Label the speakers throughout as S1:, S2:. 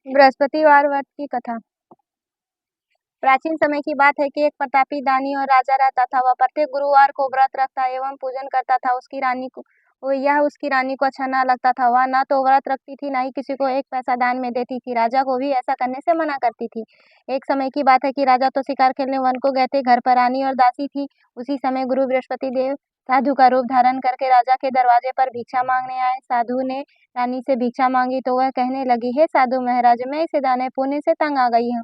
S1: बृहस्पतिवार व्रत की कथा। प्राचीन समय की बात है कि एक प्रतापी दानी और राजा रहता था। वह प्रत्येक गुरुवार को व्रत रखता एवं पूजन करता था। उसकी रानी को अच्छा न लगता था। वह न तो व्रत रखती थी, न ही किसी को एक पैसा दान में देती थी। राजा को भी ऐसा करने से मना करती थी। एक समय की बात है कि राजा तो शिकार खेलने वन को गए थे। घर पर रानी और दासी थी। उसी समय गुरु बृहस्पति देव साधु का रूप धारण करके राजा के दरवाजे पर भिक्षा मांगने आए। साधु ने रानी से भिक्षा मांगी तो वह कहने लगी, हे साधु महाराज, मैं इसे दाने पुण्य से तंग आ गई हूँ।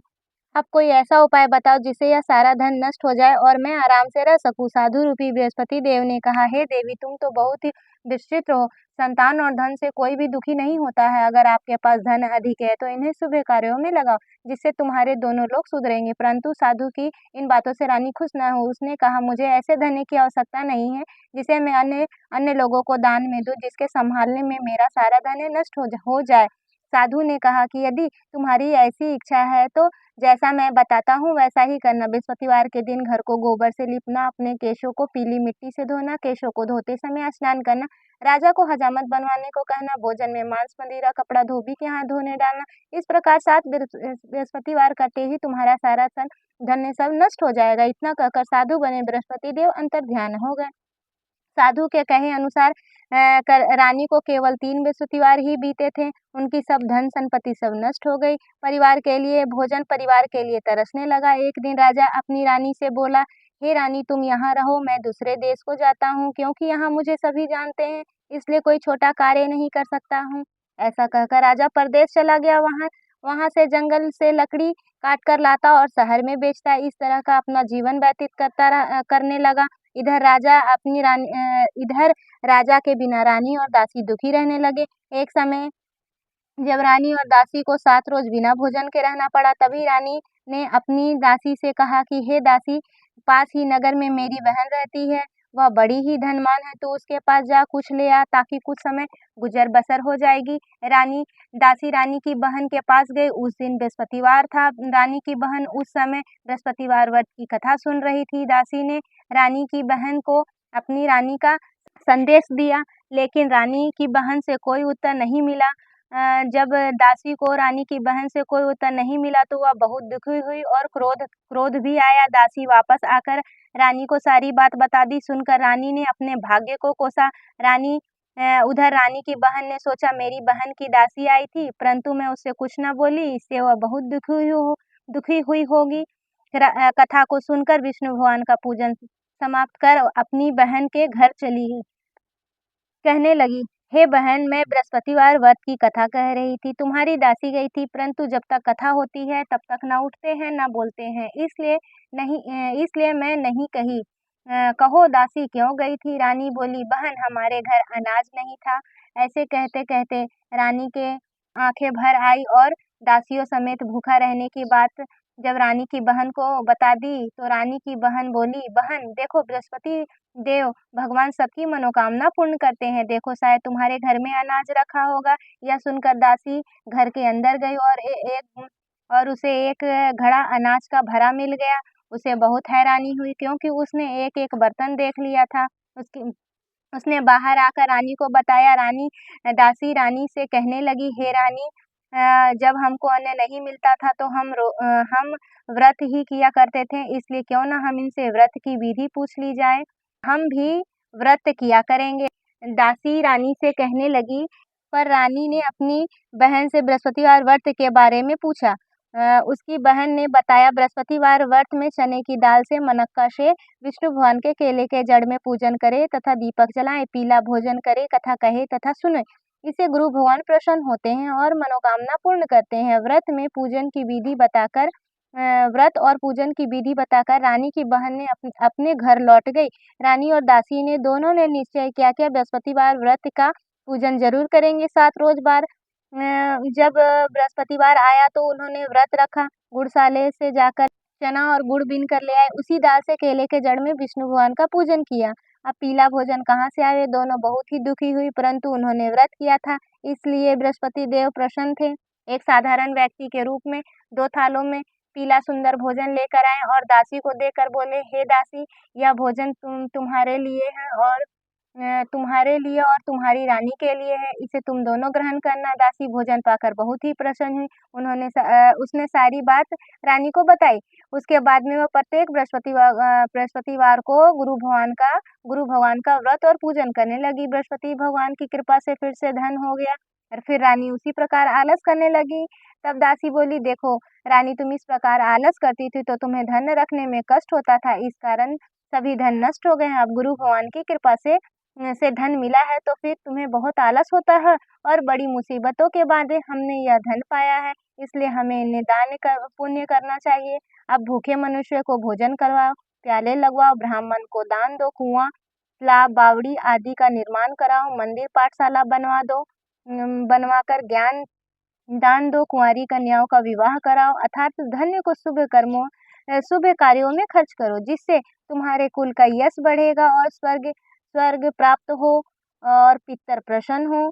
S1: अब कोई ऐसा उपाय बताओ जिससे यह सारा धन नष्ट हो जाए और मैं आराम से रह सकूं। साधु रूपी बृहस्पति देव ने कहा, हे देवी, तुम तो बहुत ही विचित्र हो। संतान और धन से कोई भी दुखी नहीं होता है। अगर आपके पास धन अधिक है तो इन्हें शुभ कार्यों में लगाओ, जिससे तुम्हारे दोनों लोग सुधरेंगे। परंतु साधु की इन बातों से रानी खुश न हो। उसने कहा, मुझे ऐसे धन की आवश्यकता नहीं है जिसे मैं अन्य अन्य लोगों को दान में दूं, जिसके संभालने में मेरा सारा धन नष्ट हो जाए। साधु ने कहा कि यदि तुम्हारी ऐसी इच्छा है तो जैसा मैं बताता हूँ वैसा ही करना। बृहस्पतिवार के दिन घर को गोबर से लिपना, अपने केशों को पीली मिट्टी से धोना, केशों को धोते समय स्नान करना, राजा को हजामत बनवाने को कहना, भोजन में मांस मदिरा कपड़ा धोबी के हाथ धोने डालना। इस प्रकार 7 बृहस्पतिवार करते ही तुम्हारा सारा धन सब नष्ट हो जाएगा। इतना कहकर साधु बने बृहस्पति देव अंतर ध्यान हो गए। साधु के कहे अनुसार रानी को केवल 3 बृहस्पतिवार ही बीते थे। उनकी सब धन संपत्ति सब नष्ट हो गई। परिवार के लिए भोजन परिवार के लिए तरसने लगा। एक दिन राजा अपनी रानी से बोला, हे रानी, तुम यहाँ रहो, मैं दूसरे देश को जाता हूँ, क्योंकि यहाँ मुझे सभी जानते हैं, इसलिए कोई छोटा कार्य नहीं कर सकता हूँ। ऐसा कहकर राजा परदेश चला गया। वहाँ वहाँ से जंगल से लकड़ी काट कर लाता और शहर में बेचता। इस तरह का अपना जीवन व्यतीत करने लगा। इधर राजा के बिना रानी और दासी दुखी रहने लगे। एक समय जब रानी और दासी को 7 रोज बिना भोजन के रहना पड़ा, तभी रानी ने अपनी दासी से कहा कि हे दासी, पास ही नगर में मेरी बहन रहती है, वह बड़ी ही धनवान है, तो उसके पास जा कुछ ले आ, ताकि कुछ समय गुजर बसर हो जाएगी। दासी रानी की बहन के पास गई। उस दिन बृहस्पतिवार था। रानी की बहन उस समय बृहस्पतिवार व्रत की कथा सुन रही थी। दासी ने रानी की बहन को अपनी रानी का संदेश दिया, लेकिन रानी की बहन से कोई उत्तर नहीं मिला। जब दासी को रानी की बहन से कोई उत्तर नहीं मिला तो वह बहुत दुखी हुई और क्रोध भी आया। दासी वापस आकर रानी को सारी बात बता दी। सुनकर रानी ने अपने भाग्य को कोसा। उधर रानी की बहन ने सोचा, मेरी बहन की दासी आई थी, परंतु मैं उससे कुछ न बोली, इससे वह बहुत दुखी हुई होगी। कथा को सुनकर विष्णु भगवान का पूजन समाप्त कर अपनी बहन के घर चली गई। कहने लगी, हे बहन, मैं बृहस्पतिवार व्रत की कथा कह रही थी। तुम्हारी दासी गई थी, परंतु जब तक कथा होती है तब तक न उठते हैं न बोलते हैं, इसलिए मैं नहीं कही। कहो दासी क्यों गई थी? रानी बोली, बहन, हमारे घर अनाज नहीं था। ऐसे कहते कहते रानी के आंखें भर आई और दासियों समेत भूखा रहने की बात जब रानी की बहन को बता दी तो रानी की बहन बोली, बहन देखो, बृहस्पति देव भगवान सबकी मनोकामना पूर्ण करते हैं। देखो, शायद तुम्हारे घर में अनाज रखा होगा। यह सुनकर दासी घर के अंदर गई और उसे एक घड़ा अनाज का भरा मिल गया। उसे बहुत हैरानी हुई, क्योंकि उसने एक एक बर्तन देख लिया था। उसकी उसने बाहर आकर रानी को बताया। दासी रानी से कहने लगी, हे रानी, जब हमको अन्न नहीं मिलता था तो हम व्रत ही किया करते थे, इसलिए क्यों ना हम इनसे व्रत की विधि पूछ ली जाए, हम भी व्रत किया करेंगे। दासी रानी से कहने लगी। पर रानी ने अपनी बहन से बृहस्पतिवार व्रत के बारे में पूछा। उसकी बहन ने बताया, बृहस्पतिवार व्रत में चने की दाल से मनक्का से विष्णु भगवान के केले के जड़ में पूजन करे तथा दीपक जलाएं, पीला भोजन करे, कथा कहे तथा सुने। इससे गुरु भगवान प्रसन्न होते हैं और मनोकामना पूर्ण करते हैं। व्रत और पूजन की विधि बताकर रानी की बहन ने अपने घर लौट गई। रानी और दासी ने दोनों ने निश्चय किया कि बृहस्पतिवार व्रत का पूजन जरूर करेंगे 7 रोज बार। जब बृहस्पतिवार आया तो उन्होंने व्रत रखा। गुड़शाले से जाकर चना और गुड़ बीन कर ले आए। उसी दाल से केले के जड़ में विष्णु भगवान का पूजन किया। अब पीला भोजन कहाँ से आए? दोनों बहुत ही दुखी हुई, परंतु उन्होंने व्रत किया था, इसलिए बृहस्पति देव प्रसन्न थे। एक साधारण व्यक्ति के रूप में 2 थालों में पीला सुंदर भोजन लेकर आए और दासी को देकर बोले, हे दासी, यह भोजन तुम्हारे लिए है और तुम्हारे लिए और तुम्हारी रानी के लिए है, इसे तुम दोनों ग्रहण करना। दासी भोजन पाकर बहुत ही प्रसन्न हुई। उसने सारी बात रानी को बताई। उसके बाद में वह प्रत्येक बृहस्पतिवार को गुरु भगवान का व्रत और पूजन करने लगी। बृहस्पति भगवान की कृपा से फिर से धन हो गया और फिर रानी उसी प्रकार आलस करने लगी। तब दासी बोली, देखो रानी, तुम इस प्रकार आलस करती थी तो तुम्हें धन रखने में कष्ट होता था, इस कारण सभी धन नष्ट हो गए हैं। अब गुरु भगवान की कृपा से धन मिला है तो फिर तुम्हें बहुत आलस होता है और बड़ी मुसीबतों के बाद हमने यह धन पाया है, इसलिए हमें निदान कर पुण्य करना चाहिए। अब भूखे मनुष्य को भोजन करवाओ, प्याले लगवाओ, ब्राह्मण को दान दो, कुआं, तालाब, बावड़ी आदि का निर्माण कराओ, मंदिर पाठशाला बनवा कर ज्ञान दान दो, कुंवारी कन्याओं का विवाह कराओ, अर्थात धन्य को शुभ कार्यों में खर्च करो, जिससे तुम्हारे कुल का यश बढ़ेगा और स्वर्ग स्वर्ग प्राप्त हो और पितर प्रसन्न हो।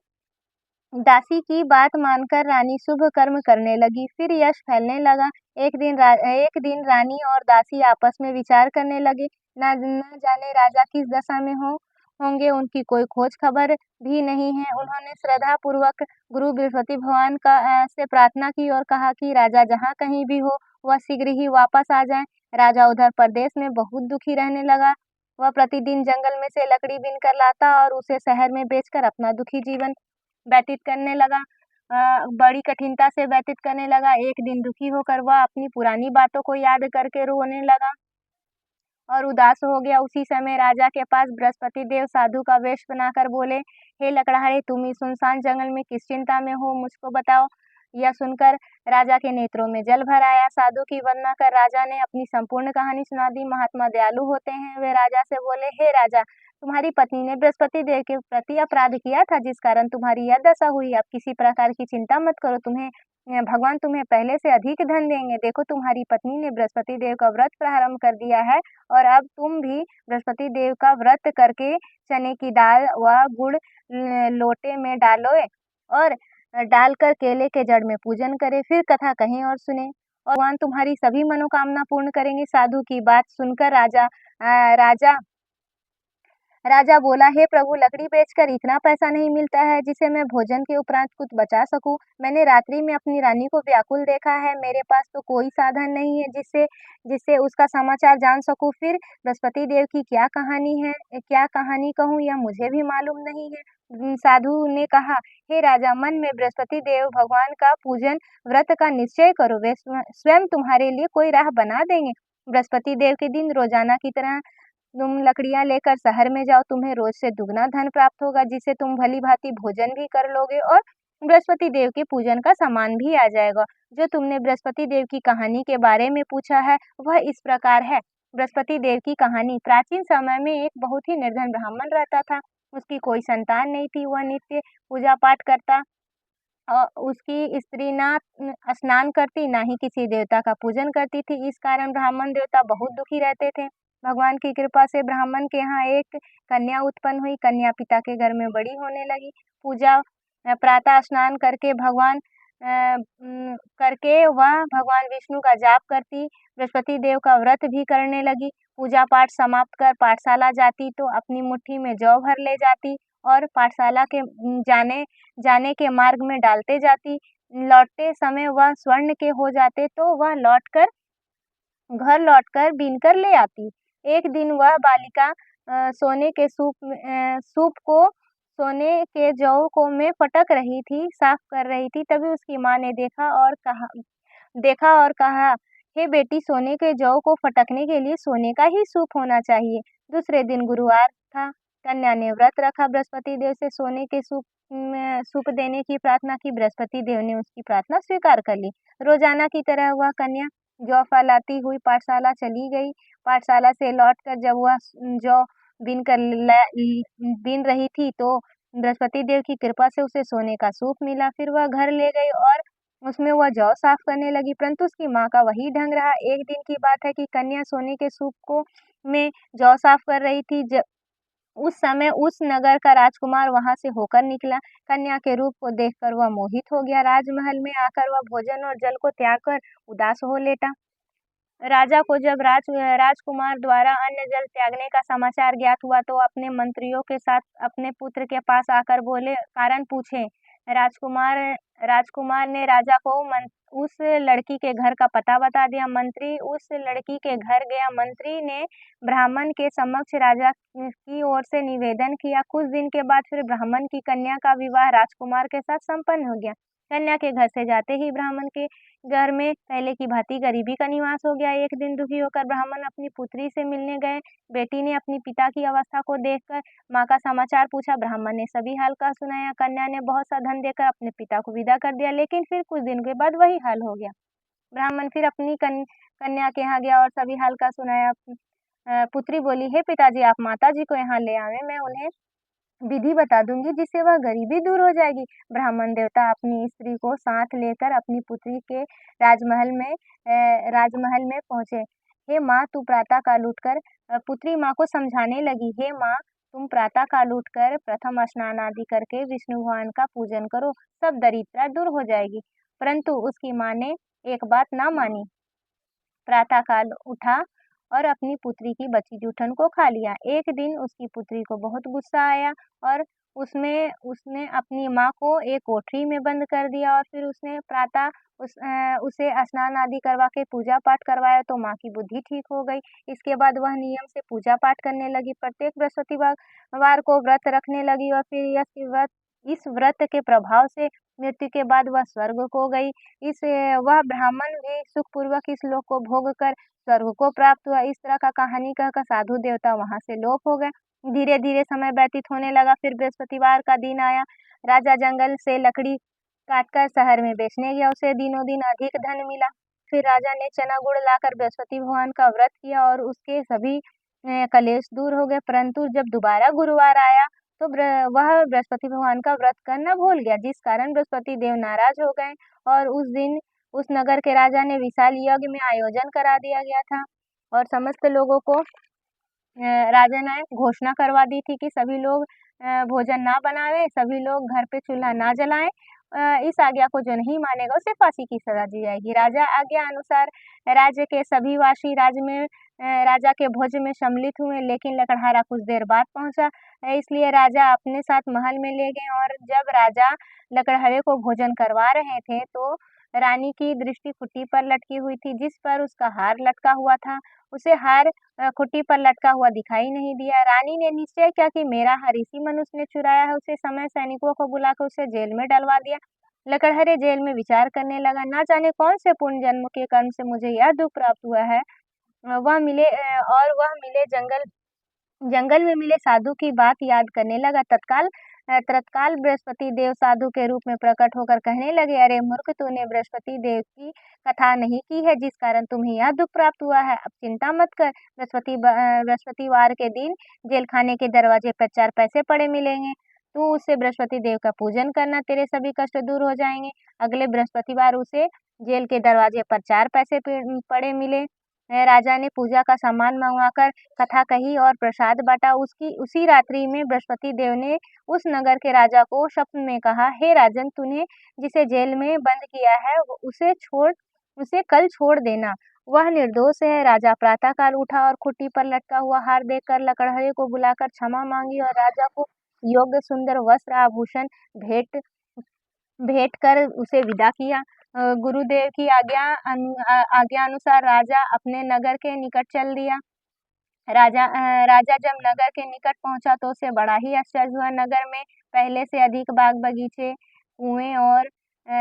S1: दासी की बात मानकर रानी शुभ कर्म करने लगी, फिर यश फैलने लगा। एक दिन रानी और दासी आपस में विचार करने लगे, न जाने राजा किस दशा में होंगे, उनकी कोई खोज खबर भी नहीं है। उन्होंने श्रद्धा पूर्वक गुरु बृहस्पति भगवान से प्रार्थना की और कहा कि राजा जहाँ कहीं भी हो वह शीघ्र ही वापस आ जाए। राजा उधर प्रदेश में बहुत दुखी रहने लगा। वह प्रतिदिन जंगल में से लकड़ी बीन कर लाता और उसे शहर में बेचकर अपना दुखी जीवन व्यतीत करने लगा। बड़ी कठिनता से व्यतीत करने लगा। एक दिन दुखी होकर वह अपनी पुरानी बातों को याद करके रोने लगा और उदास हो गया। उसी समय राजा के पास बृहस्पति देव साधु का वेश बनाकर बोले, हे लकड़हारे, तुम इस सुनसान जंगल में किस चिंता में हो, मुझको बताओ। यह सुनकर राजा के नेत्रों में जल भर आया। साधु की वंदना कर राजा ने अपनी संपूर्ण कहानी सुना दी। महात्मा दयालु होते हैं। वे राजा से बोले, हे राजा, तुम्हारी पत्नी ने बृहस्पति देव के प्रति अपराध किया था, जिस कारण तुम्हारी यह दशा हुई। अब किसी प्रकार की चिंता मत करो, भगवान तुम्हें पहले से अधिक धन देंगे। देखो, तुम्हारी पत्नी ने बृहस्पति देव का व्रत प्रारंभ कर दिया है और अब तुम भी बृहस्पति देव का व्रत करके चने की दाल व गुड़ लोटे में डालो और डालकर केले के जड़ में पूजन करें, फिर कथा कहें और सुने और भगवान तुम्हारी सभी मनोकामना पूर्ण करेंगे। साधु की बात सुनकर राजा राजा बोला, हे प्रभु, लकड़ी बेचकर इतना पैसा नहीं मिलता है जिसे मैं भोजन के उपरांत कुछ बचा सकूं। मैंने रात्रि में अपनी रानी को व्याकुल देखा है। मेरे पास तो कोई साधन नहीं है जिससे जिससे उसका समाचार जान सकूं। फिर बृहस्पति देव की क्या कहानी कहूँ, यह मुझे भी मालूम नहीं है। साधु ने कहा, हे राजा, मन में बृहस्पति देव भगवान का पूजन व्रत का निश्चय करो, वे स्वयं तुम्हारे लिए कोई राह बना देंगे। बृहस्पति देव के दिन रोजाना की तरह तुम लकड़ियां लेकर शहर में जाओ, तुम्हें रोज से दुगना धन प्राप्त होगा, जिससे तुम भली भांति भोजन भी कर लोगे और बृहस्पति देव के पूजन का सामान भी आ जाएगा। जो तुमने बृहस्पति देव की कहानी के बारे में पूछा है वह इस प्रकार है। बृहस्पति देव की कहानी। प्राचीन समय में एक बहुत ही निर्धन ब्राह्मण रहता था। उसकी कोई संतान नहीं थी। वह नित्य पूजा पाठ करता और उसकी स्त्री ना स्नान करती, ना ही किसी देवता का पूजन करती थी। इस कारण ब्राह्मण देवता बहुत दुखी रहते थे। भगवान की कृपा से ब्राह्मण के यहाँ एक कन्या उत्पन्न हुई। कन्या पिता के घर में बड़ी होने लगी। प्रातः स्नान करके वह भगवान विष्णु का जाप करती, बृहस्पति देव का व्रत भी करने लगी। पूजा पाठ समाप्त कर पाठशाला जाती तो अपनी मुट्ठी में जौ भर ले जाती और पाठशाला के जाने के मार्ग में डालते जाती। लौटते समय वह स्वर्ण के हो जाते तो वह घर लौटकर बीनकर ले आती। एक दिन वह बालिका सोने के जौ को में फटक रही थी, साफ कर रही थी। तभी उसकी माँ ने देखा और कहा, हे बेटी, सोने के जौ को फटकने के लिए सोने का ही सूप होना चाहिए। दूसरे दिन गुरुवार था। कन्या ने व्रत रखा। बृहस्पति देव से सोने के सूप देने की प्रार्थना की। बृहस्पति देव ने उसकी प्रार्थना स्वीकार कर ली। रोजाना की तरह वह कन्या जौ फैलाती हुई पाठशाला चली गई। पाठशाला से लौटकर जब वह जौ बीन रही थी तो बृहस्पति देव की कृपा से उसे सोने का सूप मिला। फिर वह घर ले गई और उसमें वह जौ साफ करने लगी, परंतु उसकी माँ का वही ढंग रहा। एक दिन की बात है कि कन्या सोने के सूप को में जौ साफ कर रही थी। उस समय उस नगर का राजकुमार वहां से होकर निकला। कन्या के रूप को देखकर वह मोहित हो गया। राजमहल में आकर वह भोजन और जल को त्याग कर उदास हो लेटा। राजा को जब राजकुमार द्वारा अन्न जल त्यागने का समाचार ज्ञात हुआ तो अपने मंत्रियों के साथ अपने पुत्र के पास आकर बोले, कारण पूछे। राजकुमार राजकुमार ने राजा को उस लड़की के घर का पता बता दिया। मंत्री उस लड़की के घर गया। मंत्री ने ब्राह्मण के समक्ष राजा की ओर से निवेदन किया। कुछ दिन के बाद फिर ब्राह्मण की कन्या का विवाह राजकुमार के साथ संपन्न हो गया। कन्या के घर से जाते ही ब्राह्मण के घर में पहले की भांति गरीबी का निवास हो गया। एक दिन दुखी होकर ब्राह्मण अपनी पुत्री से मिलने गए। बेटी ने अपनी पिता की अवस्था को देखकर माँ का समाचार पूछा। ब्राह्मण ने सभी हाल का सुनाया। कन्या ने बहुत सा धन देकर अपने पिता को विदा कर दिया, लेकिन फिर कुछ दिन के बाद वही हाल हो गया। ब्राह्मण फिर अपनी कन्या के यहाँ गया और सभी हाल का सुनाया। पुत्री बोली, हे पिताजी, आप माता जी को यहाँ ले आवे, मैं उन्हें विधि बता दूंगी जिससे वह गरीबी दूर हो जाएगी। ब्राह्मण देवता अपनी स्त्री को साथ लेकर अपनी पुत्री के राजमहल में पहुंचे। हे माँ, तू प्रातः काल उठकर पुत्री माँ को समझाने लगी। हे माँ, तुम प्रातः काल उठकर प्रथम स्नान आदि करके विष्णु भगवान का पूजन करो, सब दरिद्रता दूर हो जाएगी। परंतु उसकी माँ ने एक बात ना मानी। प्रातःकाल उठा और अपनी पुत्री की बची जूठन को खा लिया। एक दिन उसकी पुत्री को बहुत गुस्सा आया और उसने अपनी माँ को एक कोठरी में बंद कर दिया और फिर उसने प्रातः उसे स्नान आदि करवा के पूजा पाठ करवाया तो माँ की बुद्धि ठीक हो गई। इसके बाद वह नियम से पूजा पाठ करने लगी। प्रत्येक बृहस्पतिवार को व्रत रखने लगी और फिर इस व्रत के प्रभाव से मृत्यु के बाद वह स्वर्ग को गई। वह ब्राह्मण भी सुखपूर्वक इस लोक को भोग कर स्वर्ग को प्राप्त हुआ। इस तरह का कहानी कहकर साधु देवता वहां से लोप हो गए। धीरे धीरे समय व्यतीत होने लगा। फिर बृहस्पतिवार का दिन आया। राजा जंगल से लकड़ी काटकर शहर में बेचने गया। उसे दिनों दिन अधिक धन मिला। फिर राजा ने चना गुड़ लाकर बृहस्पति भगवान का व्रत किया और उसके सभी कलेश दूर हो गए। परंतु जब दोबारा गुरुवार आया तो वह बृहस्पति भगवान का व्रत करना भूल गया, जिस कारण बृहस्पति देव नाराज हो गए और उस दिन उस नगर के राजा ने विशाल यज्ञ में आयोजन करा दिया गया था और समस्त लोगों को राजा ने घोषणा करवा दी थी कि सभी लोग भोजन ना बनावे, सभी लोग घर पे चूल्हा ना जलाएं। इस आज्ञा को जो नहीं मानेगा उसे फांसी की सजा दी जाएगी। राजा आज्ञा अनुसार राज्य के सभी वासी राजा के भोज में सम्मिलित हुए, लेकिन लकड़हारा कुछ देर बाद पहुंचा। इसलिए राजा अपने साथ महल में ले गए और जब राजा लकड़हारे को भोजन करवा रहे थे तो रानी की दृष्टि खुट्टी पर लटकी हुई थी, जिस पर उसका हार लटका हुआ था। उसे हार खुट्टी पर लटका हुआ दिखाई नहीं दिया। रानी ने निश्चय किया कि मेरा हार इसी मनुष्य ने चुराया है। उसे समय सैनिकों को बुलाकर उसे जेल में डलवा दिया। लकड़हारे जेल में विचार करने लगा, ना जाने कौन से पूर्ण जन्म के कर्म से मुझे यह दुख प्राप्त हुआ है। वह मिले जंगल में मिले साधु की बात याद करने लगा। तत्काल बृहस्पति देव साधु के रूप में प्रकट होकर कहने लगे, अरे मूर्ख, तूने बृहस्पति देव की कथा नहीं की है, जिस कारण तुम्हें यह दुख प्राप्त हुआ है। अब चिंता मत कर। बृहस्पतिवार के दिन जेल खाने के दरवाजे पर 4 पैसे पड़े मिलेंगे। तू उससे बृहस्पति देव का पूजन करना, तेरे सभी कष्ट दूर हो जाएंगे। अगले बृहस्पतिवार उसे जेल के दरवाजे पर 4 पैसे पड़े मिले। राजा ने पूजा का सामान मंगवाकर कथा कही और प्रसाद बांटा। उसी रात्रि में बृहस्पति देव ने उस नगर के राजा को स्वप्न में कहा, हे राजन, तूने जिसे जेल में बंद किया है उसे कल छोड़ देना, वह निर्दोष है। राजा प्रातःकाल उठा और खुट्टी पर लटका हुआ हार देखकर लकड़हारे को बुलाकर क्षमा मांगी और राजा को योग्य सुंदर वस्त्र आभूषण भेंट भेंट कर उसे विदा किया। गुरुदेव की आज्ञा अनुसार राजा अपने नगर के निकट चल दिया। राजा जब नगर के निकट पहुंचा तो उसे बड़ा ही आश्चर्य हुआ। नगर में पहले से अधिक बाग बगीचे, कुएं और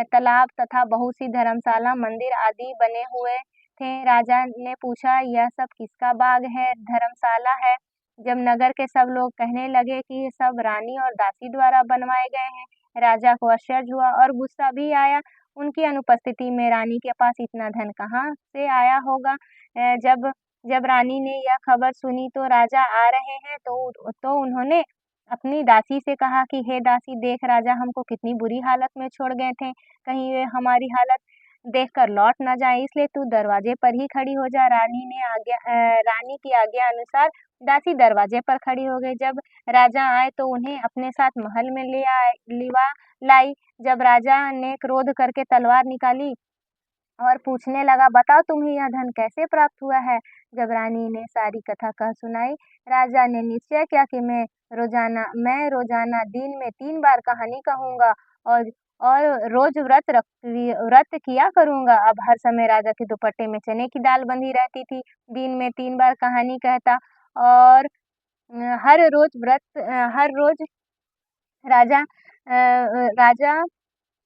S1: तालाब तथा बहुत सी धर्मशाला, मंदिर आदि बने हुए थे। राजा ने पूछा, यह सब किसका बाग है, धर्मशाला है? जब नगर के सब लोग कहने लगे कि ये सब रानी और दासी द्वारा बनवाए गए हैं, राजा को आश्चर्य हुआ और गुस्सा भी आया। उनकी अनुपस्थिति में रानी के पास इतना धन कहाँ से आया होगा? जब रानी ने यह खबर सुनी तो राजा आ रहे हैं तो उन्होंने अपनी दासी से कहा कि हे दासी, देख, राजा हमको कितनी बुरी हालत में छोड़ गए थे, कहीं वे हमारी हालत देखकर लौट न जाए, इसलिए तू दरवाजे पर ही खड़ी हो जा। रानी की आज्ञा अनुसार दासी दरवाजे पर खड़ी हो गई। जब राजा आए तो उन्हें अपने साथ महल में लिवा लाई। जब राजा ने क्रोध करके तलवार निकाली और पूछने लगा, बताओ तुम्हें यह धन कैसे प्राप्त हुआ है। जब रानी ने सारी कथा कह सुनाई, राजा ने निश्चय किया कि मैं रोजाना दिन में 3 बार कहानी कहूँगा और रोज व्रत किया करूँगा। अब हर समय राजा के दुपट्टे में चने की दाल बंधी रहती थी। दिन में 3 बार कहानी कहता और हर रोज राजा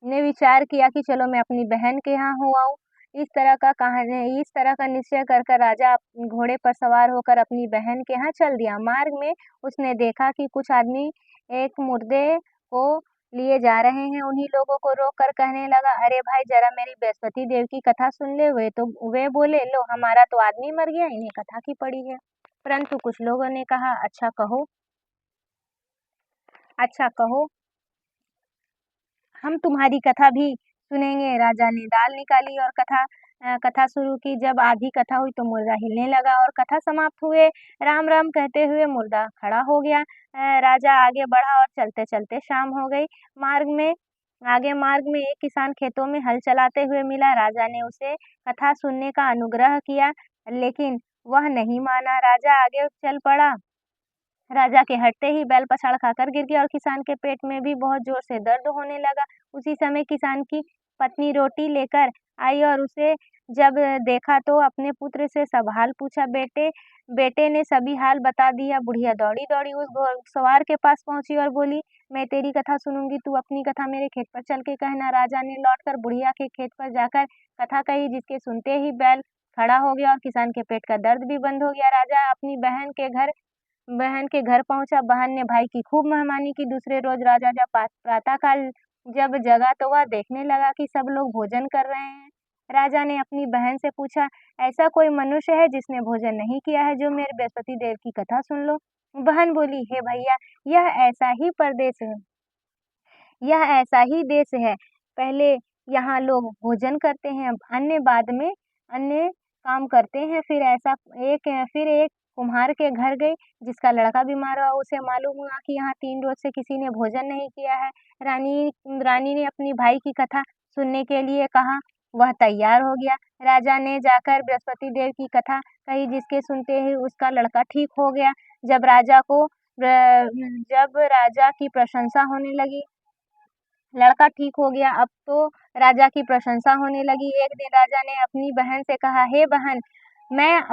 S1: ने विचार किया कि चलो मैं अपनी बहन के यहाँ हो आऊँ। इस तरह का निश्चय कर राजा घोड़े पर सवार होकर अपनी बहन के यहाँ चल दिया। मार्ग में उसने देखा कि कुछ आदमी एक मुर्दे को लिए जा रहे हैं। उन्हीं लोगों को रोक कर कहने लगा, अरे भाई जरा मेरी बृहस्पति देव की कथा सुन ले। वे बोले, लो हमारा तो आदमी मर गया, इन्हें कथा की पड़ी है। परंतु कुछ लोगों ने कहा, अच्छा कहो हम तुम्हारी कथा भी सुनेंगे। राजा ने दाल निकाली और कथा शुरू की। जब आधी कथा हुई तो मुर्दा हिलने लगा और कथा समाप्त हुए। राम राम कहते हुए मुर्दा खड़ा हो गया। राजा आगे बढ़ा और चलते चलते शाम हो गई। मार्ग में एक किसान खेतों में हल चलाते हुए मिला। राजा ने उसे कथा सुनने का अनुग्रह किया, लेकिन वह नहीं माना। राजा आगे चल पड़ा। राजा के हटते ही बैल पछाड़ खाकर गिर गया और किसान के पेट में भी बहुत जोर से दर्द होने लगा। उसी समय किसान की पत्नी रोटी लेकर आई और उसे जब देखा तो अपने पुत्र से सब हाल पूछा। बेटे ने सभी हाल बता दिया। बुढ़िया दौड़ी दौड़ी उस घोड़सवार के पास पहुंची और बोली, मैं तेरी कथा सुनूंगी, तू अपनी कथा मेरे खेत पर चल के कहना। राजा ने लौटकर बुढ़िया के खेत पर जाकर कथा कही, जिसके सुनते ही बैल खड़ा हो गया और किसान के पेट का दर्द भी बंद हो गया। राजा अपनी बहन के घर पहुंचा। बहन ने भाई की खूब मेहमानी की। दूसरे रोज राजा जब प्रातःकाल जब जगा तो वह देखने लगा कि सब लोग भोजन कर रहे हैं। राजा ने अपनी बहन से पूछा, ऐसा कोई मनुष्य है जिसने भोजन नहीं किया है, जो मेरे बृहस्पति देव की कथा सुन लो। बहन बोली, हे भैया, यह ऐसा ही देश है। पहले यहाँ लोग भोजन करते हैं, अन्य काम करते हैं। फिर एक कुम्हार के घर गई, जिसका लड़का बीमार हुआ। उसे मालूम हुआ कि यहाँ 3 रोज से किसी ने भोजन नहीं किया है। रानी ने अपनी भाई की कथा सुनने के लिए कहा। वह तैयार हो गया। राजा ने जाकर बृहस्पति देव की कथा कही, जिसके सुनते ही उसका लड़का ठीक हो गया। जब राजा की प्रशंसा होने लगी, लड़का ठीक हो गया। अब तो राजा की प्रशंसा होने लगी। एक दिन राजा ने अपनी बहन से कहा, हे बहन, मैं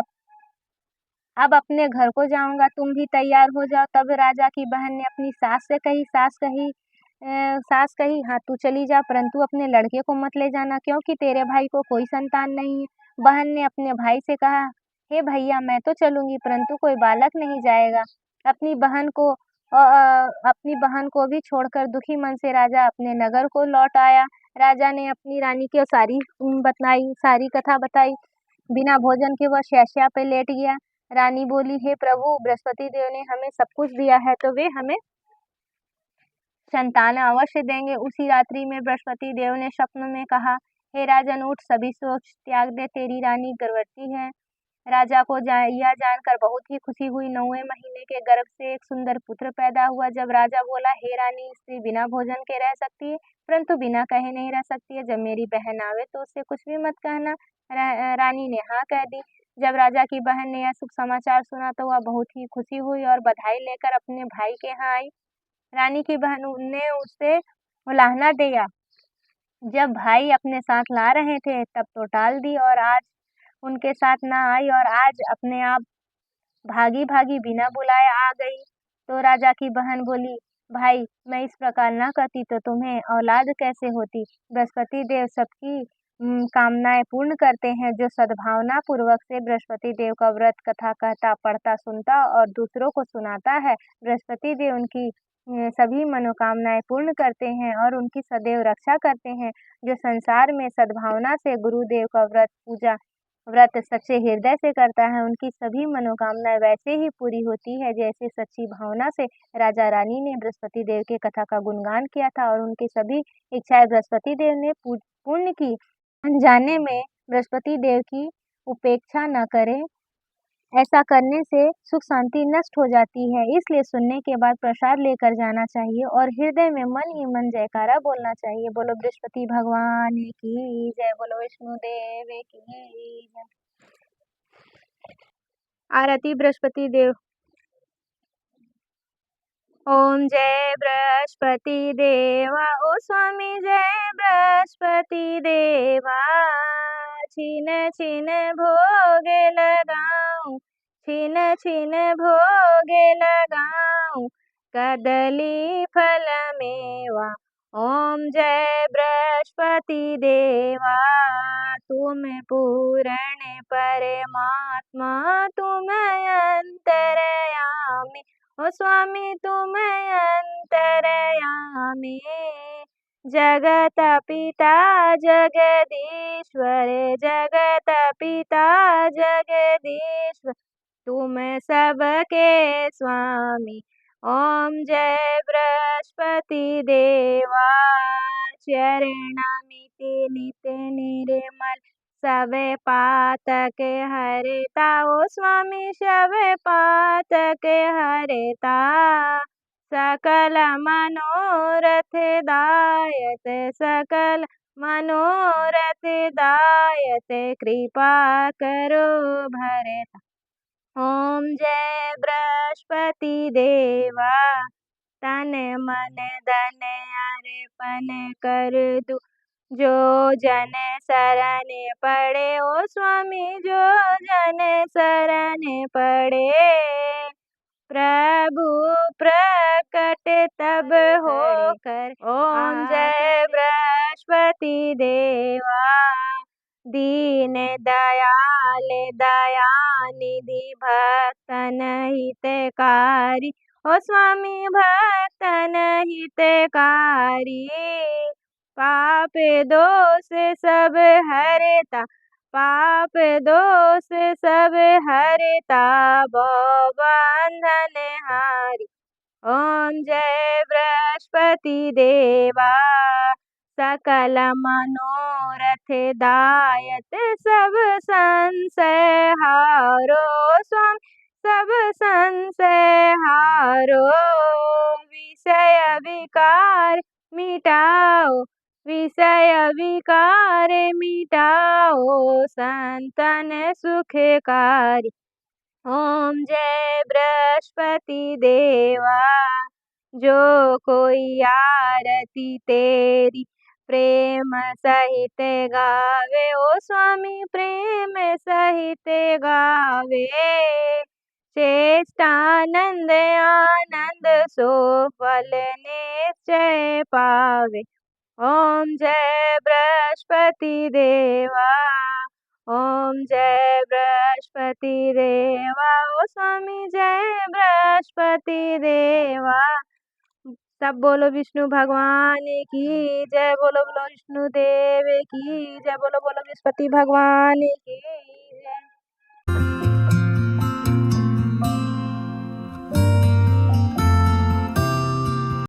S1: अब अपने घर को जाऊंगा, तुम भी तैयार हो जाओ। तब राजा की बहन ने अपनी सास कही, हाँ तू चली जा, परंतु अपने लड़के को मत ले जाना, क्योंकि तेरे भाई को कोई संतान नहीं है। बहन ने अपने भाई से कहा, हे भैया, मैं तो चलूंगी, परंतु कोई बालक नहीं जाएगा। अपनी बहन को भी छोड़कर दुखी मन से राजा अपने नगर को लौट आया। राजा ने अपनी रानी को सारी कथा बताई। बिना भोजन के वह शैय्या पे लेट गया। रानी बोली, हे प्रभु, बृहस्पति देव ने हमें सब कुछ दिया है, तो वे हमें संतान अवश्य देंगे। उसी रात्रि में बृहस्पति देव ने स्वप्न में कहा, हे राजन, उठ, सभी सोच त्याग दे, तेरी रानी गर्भवती है। राजा को यह जानकर बहुत ही खुशी हुई। 9वें महीने के गर्भ से एक सुंदर पुत्र पैदा हुआ। जब राजा बोला, हे रानी, स्त्री बिना भोजन के रह सकती है, परंतु बिना कहे नहीं रह सकती है। जब मेरी बहन आवे तो उससे कुछ भी मत कहना। रानी ने हाँ कह दी। जब राजा की बहन ने यह शुभ समाचार सुना तो वह बहुत ही खुशी हुई और बधाई लेकर अपने भाई के यहाँ आई। रानी की बहन ने उसे उलाहना दिया। जब भाई अपने साथ ला रहे थे तब तो टाल दी और आज उनके साथ ना आई, और आज अपने आप भागी भागी बिना बुलाए आ गई। तो राजा की बहन बोली, भाई, मैं इस प्रकार ना करती तो तुम्हें औलाद कैसे होती। बृहस्पति देव सबकी कामनाएं पूर्ण करते हैं। जो सद्भावना पूर्वक से बृहस्पति देव का व्रत कथा कहता, पढ़ता, सुनता और दूसरों को सुनाता है, बृहस्पति देव उनकी सभी मनोकामनाएं पूर्ण करते हैं और उनकी सदैव रक्षा करते हैं। जो संसार में सद्भावना से गुरुदेव का व्रत सच्चे हृदय से करता है, उनकी सभी मनोकामनाएं वैसे ही पूरी होती है जैसे सच्ची भावना से राजा रानी ने बृहस्पति देव के कथा का गुणगान किया था और उनकी सभी इच्छाएं बृहस्पति देव ने पूर्ण की। अनजाने में बृहस्पति देव की उपेक्षा न करें, ऐसा करने से सुख शांति नष्ट हो जाती है, इसलिए सुनने के बाद प्रसाद लेकर जाना चाहिए और हृदय में मन ही मन जयकारा बोलना चाहिए। बोलो बृहस्पति भगवान की जय, बोलो विष्णुदेव की जय। आरती बृहस्पति देव। ओम जय बृहस्पति देवा, ओ स्वामी जय बृहस्पति देवा। छिन छिन भोगे लगाऊं, छिन छिन भोगे लगाऊं, कदली फल मेवा। ओम जय बृहस्पति देवा, तुम पूर्ण परमात्मा, तुम अंतर्यामी। ओ स्वामी तुम अंतर्यामी, जगत पिता जगदीश्वर, जगत पिता जगदीश्वर, तुम सबके स्वामी। ओम जय बृहस्पति देवा, चरणामिति नित निर्मल, सबे पातक हरता। ओ स्वामी सबे पातक हरता, सकल मनोरथ दायत, सकल मनोरथ दायत, कृपा करो भरता। ओम जय बृहस्पति देवा, तन मन धन अर्पण कर दूं, जो जन शरण पड़े। ओ स्वामी जो जन शरण पड़े, प्रभु प्रकट तब होकर। ओम जय बृहस्पति देवा, दीन दयाल दयानिधि, भक्तन हितकारी। ओ स्वामी भक्तन हितकारी, पाप दोष सब हरता, पाप दोष सब हरता, भव बंधन हारी। ओम जय बृहस्पति देवा, सकल मनोरथ दायत, सब संशय हारो। स्वामी सब संशय हारो, विषय विकार मिटाओ, विषय विकार मिटाओ, संतन सुखकारी। ओम जय बृहस्पति देवा, जो कोई आरती तेरी प्रेम सहित गावे। ओ स्वामी प्रेम सहित गावे, चेष्टानंद आनंद सो फल निश्चय पावे। ओम जय बृहस्पति देवा, ओम जय बृहस्पति देवा। ओ स्वामी जय बृहस्पति देवा। सब बोलो विष्णु भगवान की जय, बोलो बोलो विष्णु देव की जय, बोलो बोलो बृहस्पति भगवान की।